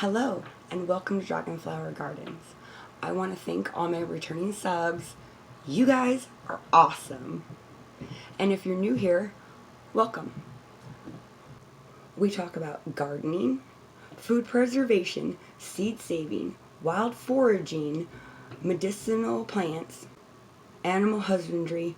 Hello, and welcome to Dragonflower Gardens. I want to thank all my returning subs. You guys are awesome. And if you're new here, welcome. We talk about gardening, food preservation, seed saving, wild foraging, medicinal plants, animal husbandry,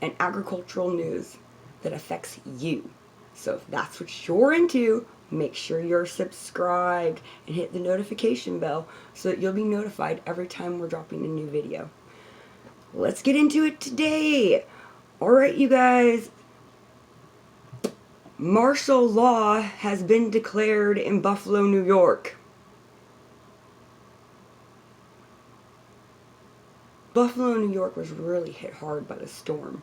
and agricultural news that affects you. So if that's what you're into, make sure you're subscribed and hit the notification bell so that you'll be notified every time we're dropping a new video. Let's get into it today. Alright, you guys. Martial law has been declared in Buffalo, New York. Buffalo, New York was really hit hard by the storm.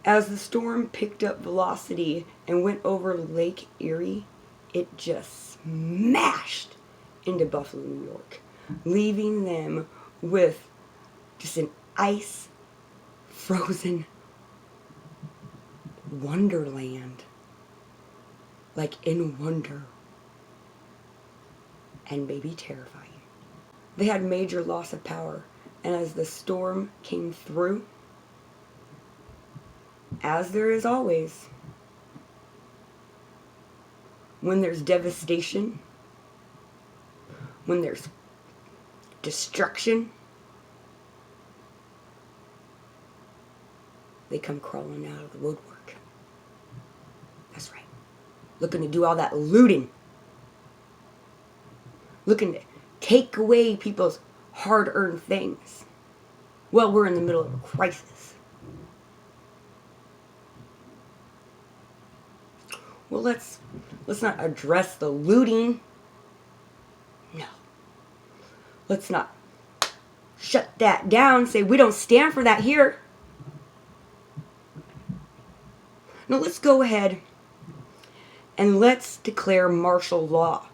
As the storm picked up velocity and went over Lake Erie, it just smashed into Buffalo, New York, leaving them with just an ice-frozen wonderland, like in wonder, and maybe terrifying. They had major loss of power, and as the storm came through, as there is always, when there's devastation, when there's destruction, they come crawling out of the woodwork. That's right. Looking to do all that looting. Looking to take away people's hard-earned things. Well, we're in the middle of a crisis. Well, let's not address the looting. No. Let's not shut that down, say we don't stand for that here. No, let's go ahead and let's declare martial law,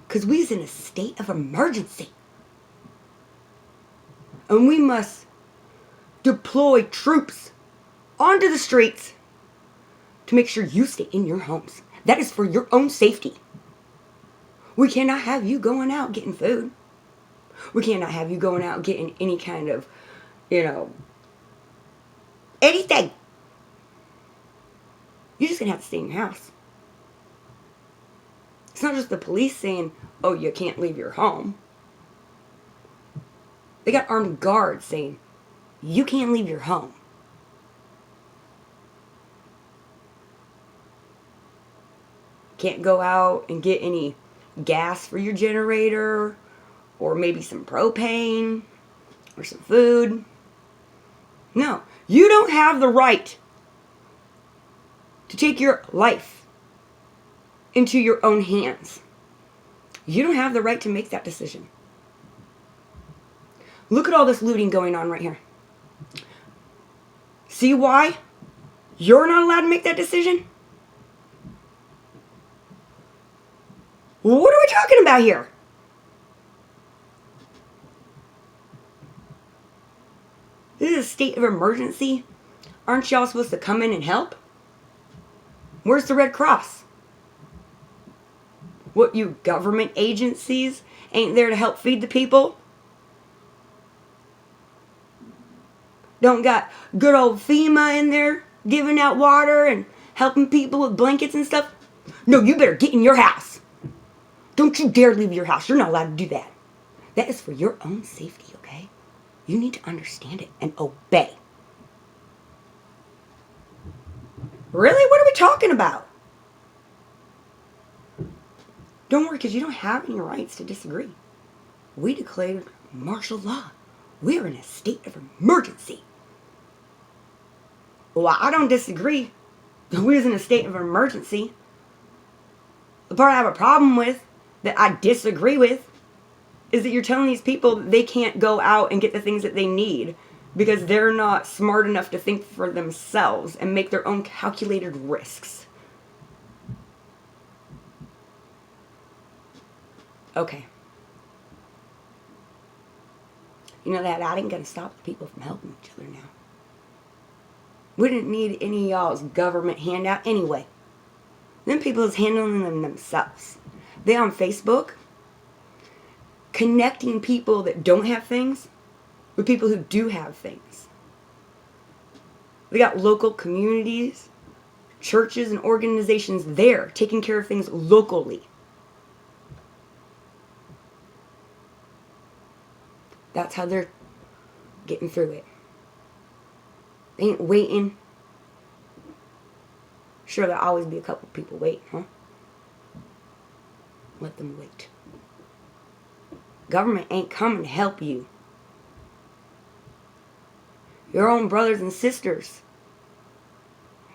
because we's in a state of emergency. And we must deploy troops onto the streets to make sure you stay in your homes. That is for your own safety. We cannot have you going out getting food. We cannot have you going out getting any kind of, anything. You're just going to have to stay in your house. It's not just the police saying, oh, you can't leave your home. They got armed guards saying, you can't leave your home. Can't go out and get any gas for your generator, or maybe some propane, or some food. No, you don't have the right to take your life into your own hands. You don't have the right to make that decision. Look at all this looting going on right here. See why you're not allowed to make that decision? What are we talking about here? This is a state of emergency. Aren't y'all supposed to come in and help? Where's the Red Cross? What, you government agencies ain't there to help feed the people? Don't got good old FEMA in there giving out water and helping people with blankets and stuff? No, you better get in your house. Don't you dare leave your house. You're not allowed to do that. That is for your own safety, okay? You need to understand it and obey. Really? What are we talking about? Don't worry, because you don't have any rights to disagree. We declared martial law. We're in a state of emergency. Well, I don't disagree. We're in a state of emergency. The part I have a problem with, that I disagree with, is that you're telling these people that they can't go out and get the things that they need because they're not smart enough to think for themselves and make their own calculated risks. Okay. You know that ain't gonna stop the people from helping each other now. We didn't need any of y'all's government handout anyway. Them people is handling them themselves. They on Facebook connecting people that don't have things with people who do have things. They got local communities, churches, and organizations there taking care of things locally. That's how they're getting through it. They ain't waiting. Sure, there'll always be a couple people waiting, huh? Let them wait. Government ain't coming to help you. Your own brothers and sisters.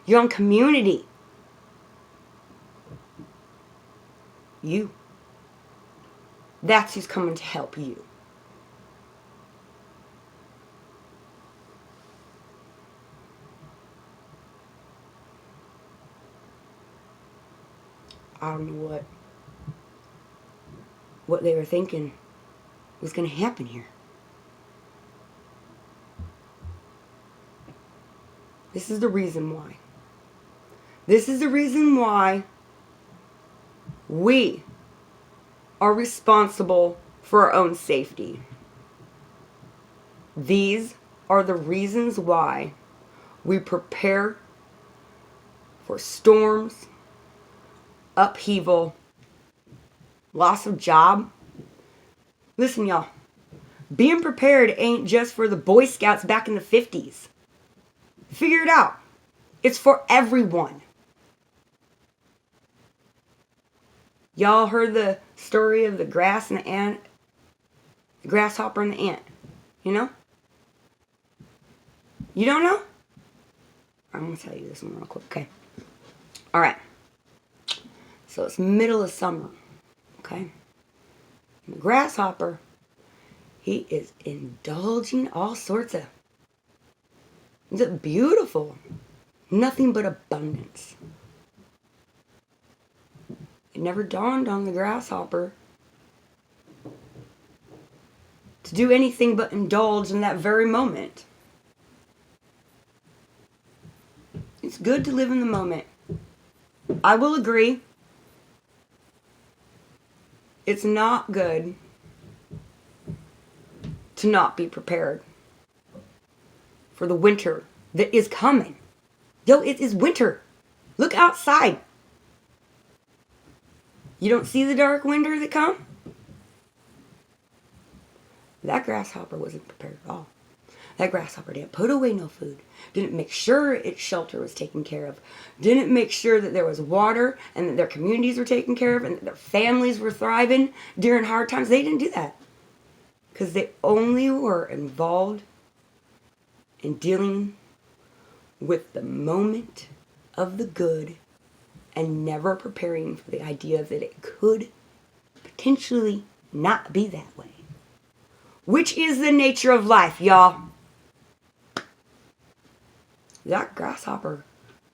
Your own community. You. That's who's coming to help you. I don't know what they were thinking was going to happen here. This is the reason why. This is the reason why we are responsible for our own safety. These are the reasons why we prepare for storms, upheaval, loss of job. Listen, y'all. Being prepared ain't just for the Boy Scouts back in the 50s. Figure it out. It's for everyone. Y'all heard the story of the grass and the ant? The grasshopper and the ant. You know? You don't know? I'm going to tell you this one real quick, okay? Alright. So it's middle of summer, okay? And the grasshopper, he is indulging all sorts of... It's beautiful. Nothing but abundance. It never dawned on the grasshopper to do anything but indulge in that very moment. It's good to live in the moment. I will agree. It's not good to not be prepared for the winter that is coming. Yo, it is winter. Look outside. You don't see the dark winter that come? That grasshopper wasn't prepared at all. That grasshopper didn't put away no food. Didn't make sure its shelter was taken care of. Didn't make sure that there was water and that their communities were taken care of and that their families were thriving during hard times. They didn't do that. Because they only were involved in dealing with the moment of the good and never preparing for the idea that it could potentially not be that way. Which is the nature of life, y'all. That grasshopper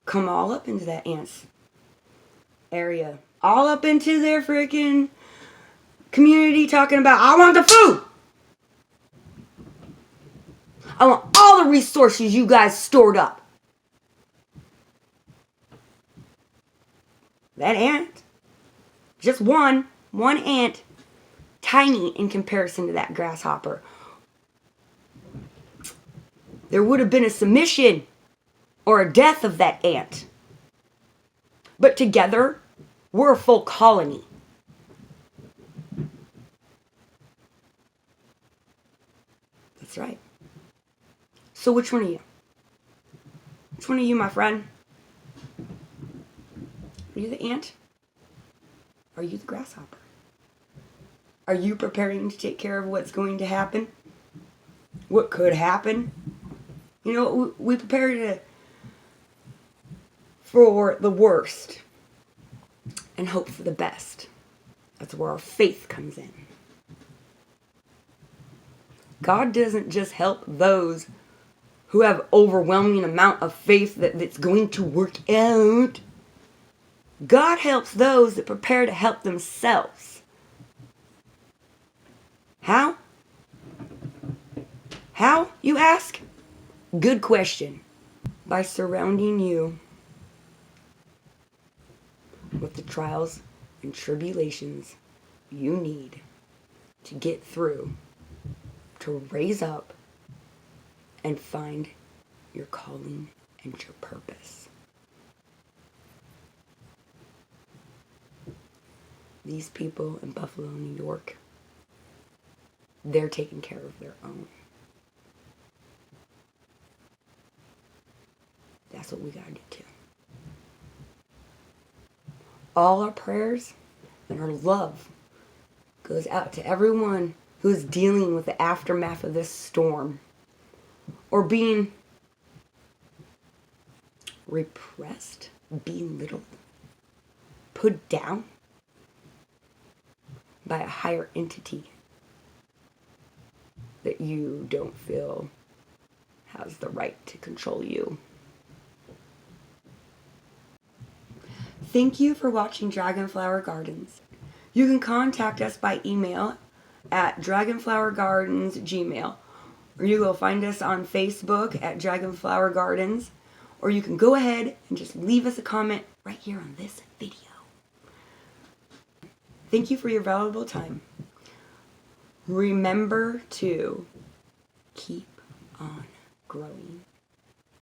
come all up into that ant's area. All up into their freaking community talking about, I want the food. I want all the resources you guys stored up. That ant, just one ant, tiny in comparison to that grasshopper. There would have been a submission or a death of that ant. But together, we're a full colony. That's right. So which one are you? Which one are you, my friend? Are you the ant? Or are you the grasshopper? Are you preparing to take care of what's going to happen? What could happen? You know, we prepare for the worst and hope for the best. That's where our faith comes in. God doesn't just help those who have overwhelming amount of faith that it's going to work out. God helps those that prepare to help themselves. How? How, you ask? Good question. By surrounding you with the trials and tribulations you need to get through, to raise up and find your calling and your purpose. These people in Buffalo, New York, they're taking care of their own. That's what we gotta get to. All our prayers and our love goes out to everyone who is dealing with the aftermath of this storm, or being repressed, belittled, put down by a higher entity that you don't feel has the right to control you. Thank you for watching Dragonflower Gardens. You can contact us by email at dragonflowergardens@gmail.com, or you will find us on Facebook at Dragonflower Gardens, or you can go ahead and just leave us a comment right here on this video. Thank you for your valuable time. Remember to keep on growing.